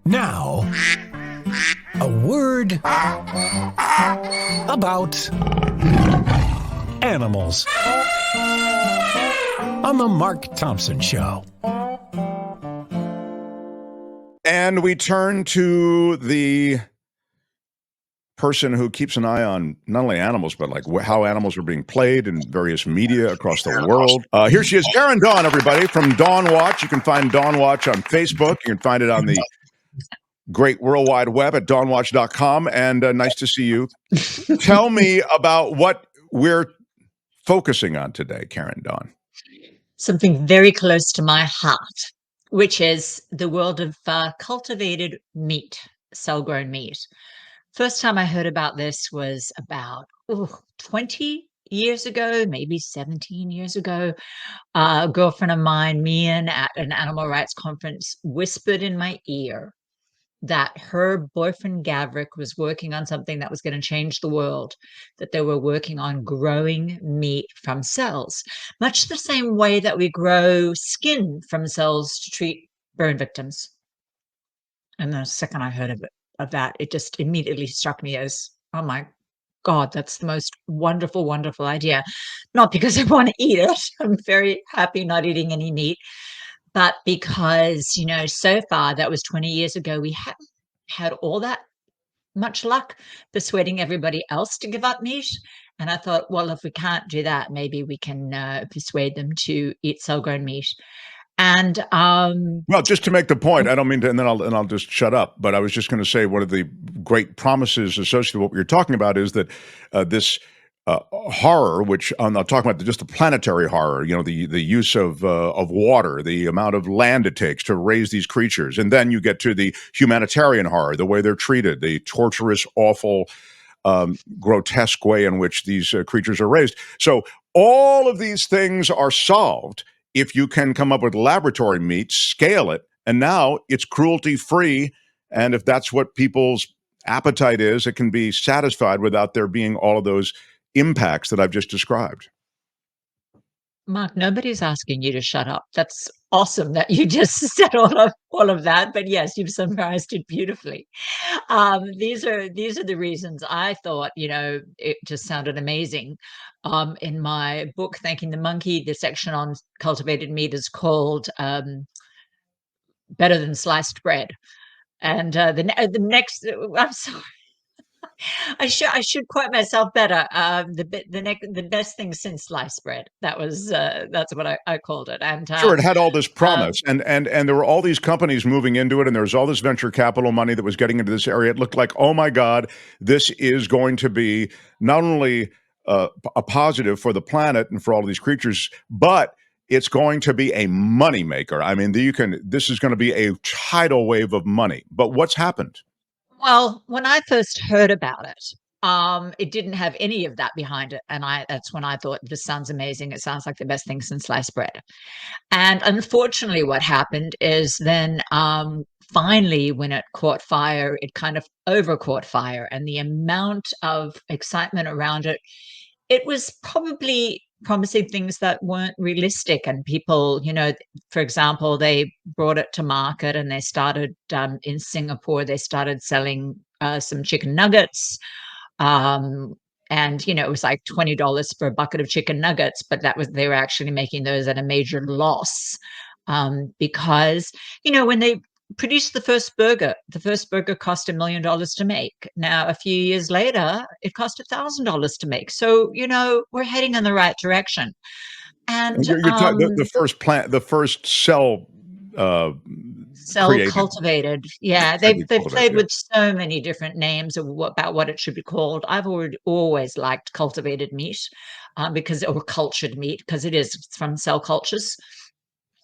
Now, a word about animals on the Mark Thompson Show. And we turn to the person who keeps an eye on not only animals, but like how animals are being played in various media across the world. Here she is, Karen Dawn, everybody, from DawnWatch. You can find DawnWatch on Facebook. You can find it on the great World Wide Web at dawnwatch.com. And nice to see you. Tell me about what we're focusing on today, Karen Dawn. Something very close to my heart, which is the world of cultivated meat, cell-grown meat. First time I heard about this was about 20 years ago, maybe 17 years ago. A girlfriend of mine, Mian, at an animal rights conference, whispered in my ear that her boyfriend Gavrik was working on something that was going to change the world, that they were working on growing meat from cells, much the same way that we grow skin from cells to treat burn victims. And the second I heard of that, it just immediately struck me as, oh my God, that's the most wonderful, wonderful idea. Not because I want to eat it. I'm very happy not eating any meat. But because, so far, that was 20 years ago, we haven't had all that much luck persuading everybody else to give up meat. And I thought, well, if we can't do that, maybe we can persuade them to eat cell-grown meat. And well, just to make the point, I don't mean to, and then I'll just shut up. But I was just going to say one of the great promises associated with what you're talking about is that this horror, which I'm not talking about just the planetary horror, the use of water, the amount of land it takes to raise these creatures, and then you get to the humanitarian horror, the way they're treated, the torturous, awful, grotesque way in which these creatures are raised. So all of these things are solved if you can come up with laboratory meat, scale it, and now it's cruelty-free. And if that's what people's appetite is, it can be satisfied without there being all of those impacts that I've just described. Mark, nobody's asking you to shut up. That's awesome that you just said all of that. But yes, you've summarized it beautifully. These are the reasons I thought, it just sounded amazing. In my book, Thanking the Monkey, the section on cultivated meat is called Better Than Sliced Bread. And the next, I'm sorry. I should quote myself better. The best thing since sliced bread. That's what I called it. And sure, it had all this promise, and there were all these companies moving into it, and there was all this venture capital money that was getting into this area. It looked like, oh my God, this is going to be not only a positive for the planet and for all of these creatures, but it's going to be a moneymaker. I mean, this is going to be a tidal wave of money. But what's happened? Well, when I first heard about it didn't have any of that behind it. And that's when I thought, this sounds amazing. It sounds like the best thing since sliced bread. And unfortunately, what happened is then finally, when it caught fire, it kind of overcaught fire. And the amount of excitement around it, it was probably promising things that weren't realistic. And people, for example, they brought it to market and they started in Singapore, they started selling some chicken nuggets. And, it was like $20 for a bucket of chicken nuggets, but they were actually making those at a major loss because, when they produced the first burger cost $1 million to make. Now, a few years later, it cost $1,000 to make. So, we're heading in the right direction. And you're talking the first cell cultivated. Yeah, they've played with so many different names about what it should be called. I've always liked cultivated meat or cultured meat, because it is from cell cultures.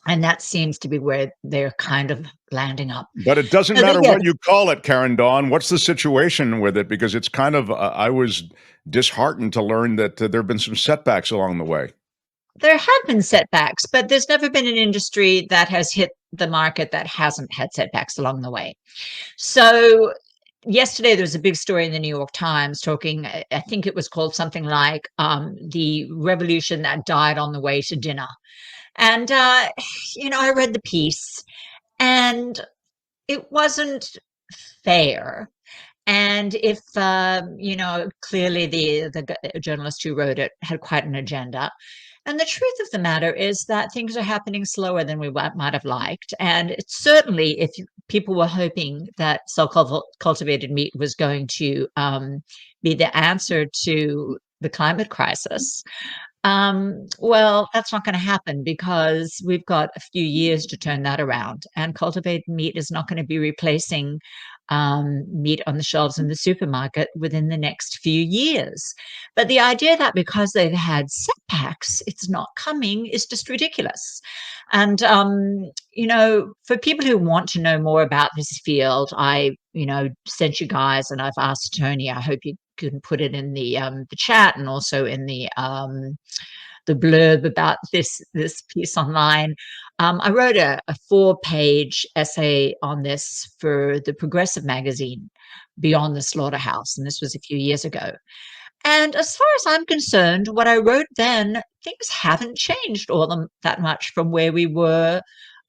And that seems to be where they're kind of landing up. But it doesn't matter what you call it, Karen Dawn. What's the situation with it? Because it's kind of, I was disheartened to learn that there have been some setbacks along the way. There have been setbacks, but there's never been an industry that has hit the market that hasn't had setbacks along the way. So yesterday, there was a big story in the New York Times talking, I think it was called something like the revolution that died on the way to dinner. And, I read the piece, and it wasn't fair. And if clearly the journalist who wrote it had quite an agenda. And the truth of the matter is that things are happening slower than we might have liked. And it's certainly, if people were hoping that cultivated meat was going to be the answer to the climate crisis, well, that's not going to happen because we've got a few years to turn that around. And cultivated meat is not going to be replacing meat on the shelves in the supermarket within the next few years. But the idea that because they've had setbacks, it's not coming is just ridiculous. And, for people who want to know more about this field, I, sent you guys and I've asked Tony, I hope you can put it in the chat and also in the blurb about this piece online. I wrote a 4-page essay on this for the Progressive magazine, Beyond the Slaughterhouse, and this was a few years ago. And as far as I'm concerned, what I wrote then, things haven't changed all that much from where we were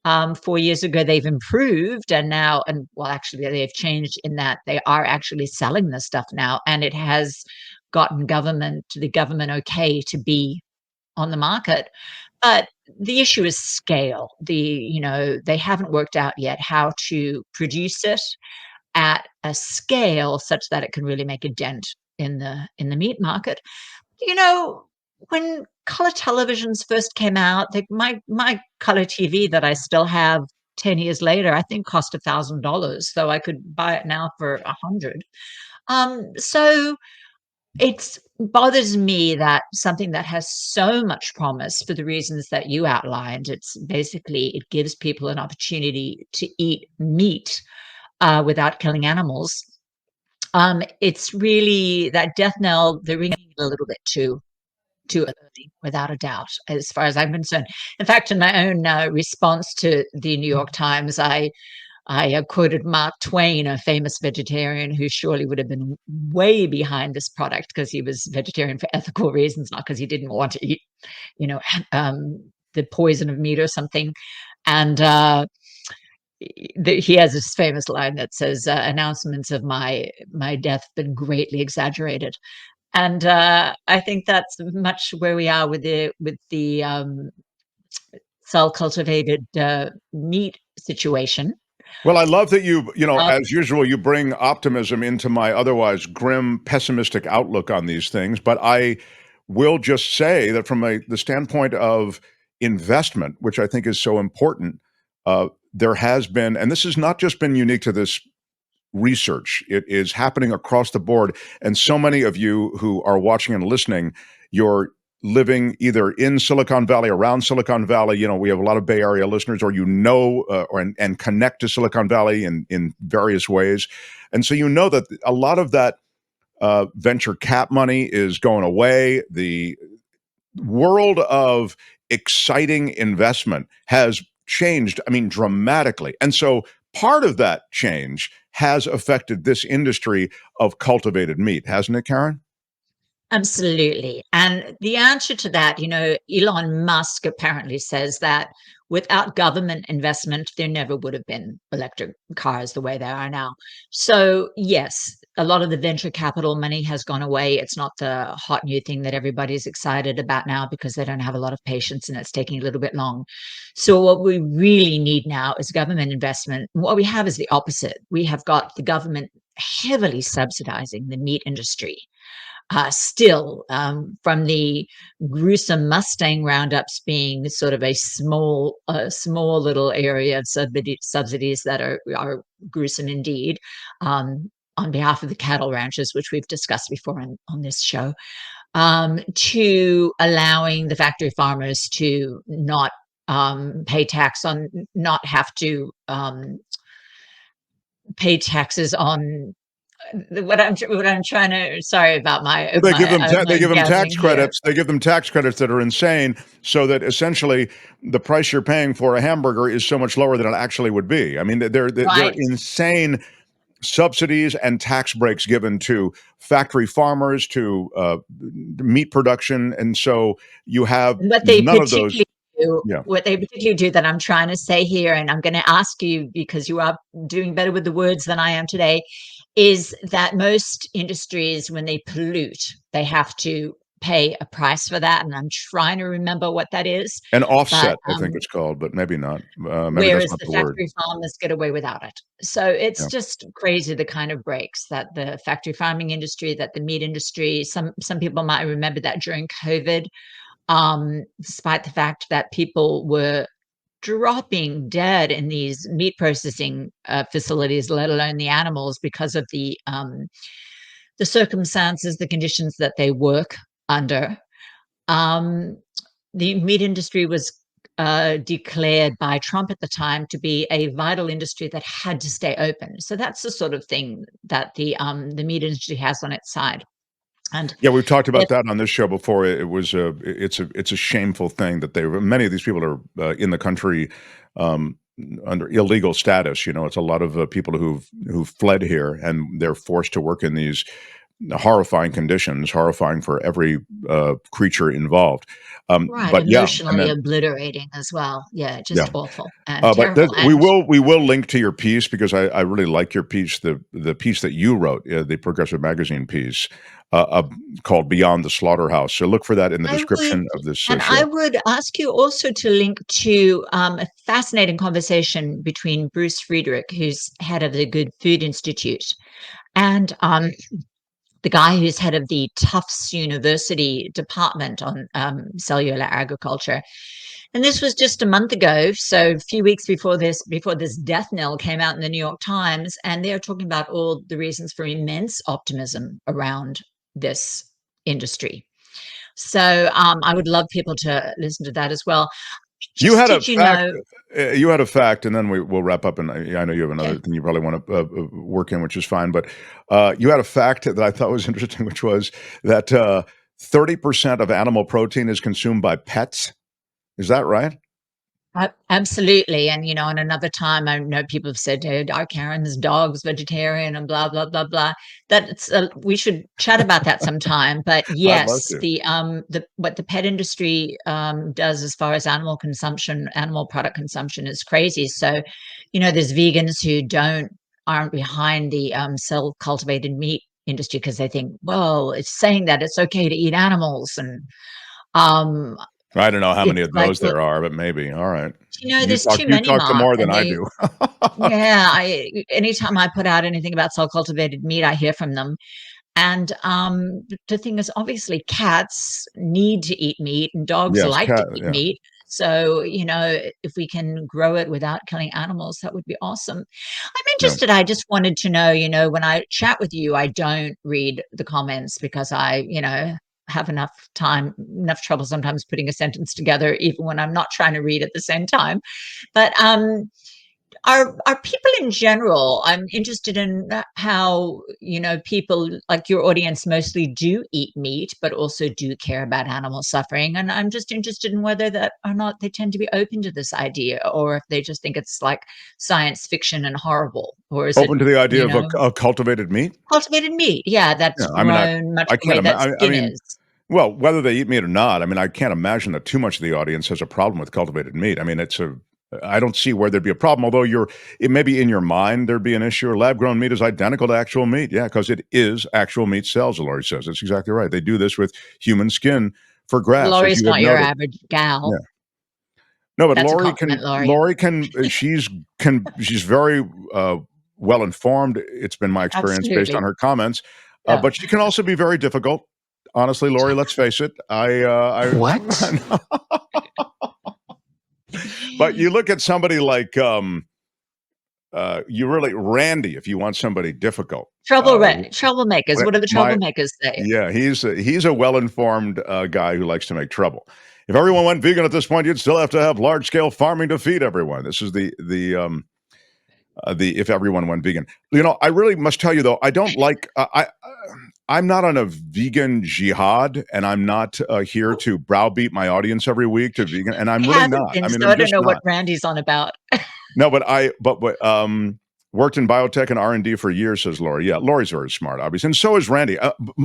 4 years ago. They've improved, and now, actually, they've changed in that they are actually selling this stuff now, and it has gotten the government okay to be on the market. But the issue is scale. They haven't worked out yet how to produce it at a scale such that it can really make a dent in the meat market. You know, when color televisions first came out, my color TV that I still have 10 years later, I think cost $1,000, so I could buy it now for 100. So it bothers me that something that has so much promise for the reasons that you outlined, it gives people an opportunity to eat meat without killing animals. It's really that death knell, they're ringing it a little bit too early, without a doubt, as far as I'm concerned. In fact, in my own response to the New York Times, I quoted Mark Twain, a famous vegetarian who surely would have been way behind this product because he was vegetarian for ethical reasons, not because he didn't want to eat, you know, the poison of meat or something. And he has this famous line that says, "Announcements of my death have been greatly exaggerated." And I think that's much where we are with the cell cultivated meat situation. Well, I love that Uh, as usual, you bring optimism into my otherwise grim, pessimistic outlook on these things. But I will just say that from the standpoint of investment, which I think is so important, there has been, and this has not just been unique to this research. It is happening across the board. And so many of you who are watching and listening, you're living either in Silicon Valley, around Silicon Valley. We have a lot of Bay Area listeners, or and connect to Silicon Valley in various ways. And so that a lot of that venture cap money is going away. The world of exciting investment has changed, dramatically. And so part of that change has affected this industry of cultivated meat, hasn't it, Karen? Absolutely. And the answer to that, Elon Musk apparently says that without government investment, there never would have been electric cars the way they are now. So, yes, a lot of the venture capital money has gone away. It's not the hot new thing that everybody's excited about now because they don't have a lot of patience and it's taking a little bit long. So, what we really need now is government investment. What we have is the opposite. We have got the government heavily subsidizing the meat industry still, from the gruesome Mustang roundups being sort of a small little area of subsidies that are gruesome indeed, on behalf of the cattle ranchers, which we've discussed before on this show, to allowing the factory farmers to not pay tax on, not have to pay taxes on what I'm trying to. Sorry about Well, they give them my they give them tax gabbling here. credits. They give them tax credits that are insane, so that essentially the price you're paying for a hamburger is so much lower than it actually would be. They're Right. insane subsidies and tax breaks given to factory farmers, to meat production, and so you have And what they none of those. particularly Yeah. what they particularly do that I'm trying to say here, and I'm going to ask you because you are doing better with the words than I am today, is that most industries, when they pollute, they have to pay a price for that. And I'm trying to remember what that is. An But offset, I think it's called, but maybe not. Maybe that's whereas not the the word. factory farmers get away without it. So it's Yeah. just crazy the kind of breaks that the factory farming industry, that the meat industry, some people might remember that during COVID, despite the fact that people were dropping dead in these meat processing facilities, let alone the animals, because of the circumstances, the conditions that they work under. Um, the meat industry was declared by Trump at the time to be a vital industry that had to stay open. So that's the sort of thing that the meat industry has on its side. And Yeah, we've talked if about that on this show before. It's a shameful thing that many of these people are in the country um, under illegal status. You know, it's a lot of people who've fled here and they're forced to work in these horrifying conditions, horrifying for every creature involved. right, But yeah, and emotionally then obliterating as well. Yeah, yeah. just awful and But terrible. we And will link to your piece because I really like your piece, the piece that you wrote, the Progressive Magazine piece called "Beyond the Slaughterhouse." So look for that in the I would, description of this and I show. would ask you also to link to a fascinating conversation between Bruce Friedrich, who's head of the Good Food Institute, and the guy who's head of the Tufts University Department on Cellular Agriculture. And this was just a month ago, so a few weeks before this death knell came out in the New York Times, and they're talking about all the reasons for immense optimism around this industry. So I would love people to listen to that as well. You Just had a did you fact. know? You had a fact, and then we'll wrap up. And I know you have another Okay. thing you probably want to work in, which is fine. But you had a fact that I thought was interesting, which was that 30% of animal protein is consumed by pets. Is that right? Absolutely. And, on another time, I know people have said, our Karen's dog's vegetarian and blah, blah, blah, blah. That's, we should chat about that sometime. But I'd love yes, to. what the pet industry does as far as animal consumption, animal product consumption is crazy. So, there's vegans who aren't behind the cell cultivated meat industry because they think, well, it's saying that it's okay to eat animals. And um, I don't know how many it's of like, those well, there are, but maybe. All right. there's too You many, talk to Mark, more than and I they do. yeah, anytime I put out anything about cell cultivated meat, I hear from them. And the thing is, obviously, cats need to eat meat, and dogs Yes, like to cat. eat Yeah, meat. So, if we can grow it without killing animals, that would be awesome. I'm yeah. interested. I just wanted to know, when I chat with you, I don't read the comments because I have enough trouble sometimes putting a sentence together, even when I'm not trying to read at the same time. But are people in general, I'm interested in how, people like your audience mostly do eat meat, but also do care about animal suffering. And I'm just interested in whether that or not they tend to be open to this idea, or if they just think it's like science fiction and horrible, or is it, Open to the idea you of know, a cultivated meat? cultivated meat? Yeah, that's Yeah, I mean, grown much I the way can't that imagine. I skin mean, is. well, whether they eat meat or not, I mean, I can't imagine that too much of the audience has a problem with cultivated meat. I mean, I don't see where there'd be a problem. Although it may be in your mind there'd be an issue. Lab grown meat is identical to actual meat. Yeah, because it is actual meat cells. Laurie says that's exactly right. They do this with human skin for grafts, as Lori's you have not your noted. average gal. Yeah. No, but That's a compliment, Lori. She's very well informed. It's been my experience based on Absolutely. her comments, Yeah. but she can also be very difficult. Honestly, Lori, let's face it. What? But you look at somebody like you really Randy. If you want somebody difficult, Troublemakers. What do the my troublemakers say? yeah, he's a well-informed guy who likes to make trouble. If everyone went vegan at this point, you'd still have to have large-scale farming to feed everyone. This is the if everyone went vegan. I really must tell you though, I don't like I'm not on a vegan jihad, and I'm not here to browbeat my audience every week to vegan, and I'm I really haven't not. been, I mean, so I'm I don't just know what not. Randy's on about. No, worked in biotech and R&D for years, says Lori. Yeah, Lori's very smart, obviously, and so is Randy.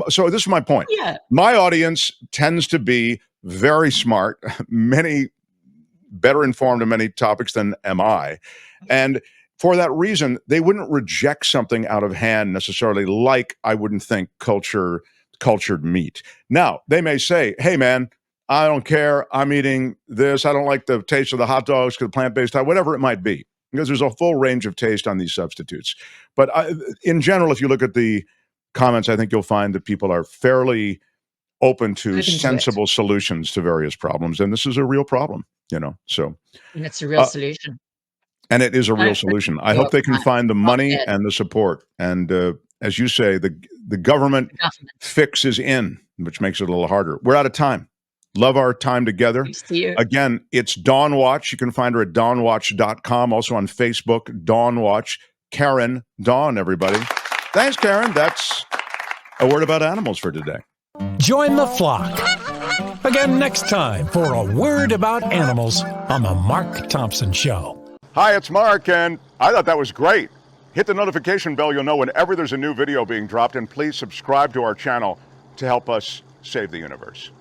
So this is my point. Yeah. My audience tends to be very smart. Many better informed on many topics than am I. And for that reason, they wouldn't reject something out of hand necessarily, like I wouldn't think cultured meat. Now, they may say, hey, man, I don't care. I'm eating this. I don't like the taste of the hot dogs because plant-based, whatever it might be, because there's a full range of taste on these substitutes. But in general, if you look at the comments, I think you'll find that people are fairly open to sensible solutions to various problems. And this is a real problem, so. And it's a real solution. And it is a real solution. I hope they can find the money and the support. And as you say, the government fix is in, which makes it a little harder. We're out of time. Love our time together. Again, it's DawnWatch. You can find her at DawnWatch.com. Also on Facebook, DawnWatch. Karen Dawn, everybody. Thanks, Karen. That's a word about animals for today. Join the flock. Again next time for a word about animals on the Mark Thompson Show. Hi, it's Mark, and I thought that was great. Hit the notification bell. You'll know whenever there's a new video being dropped, and please subscribe to our channel to help us save the universe.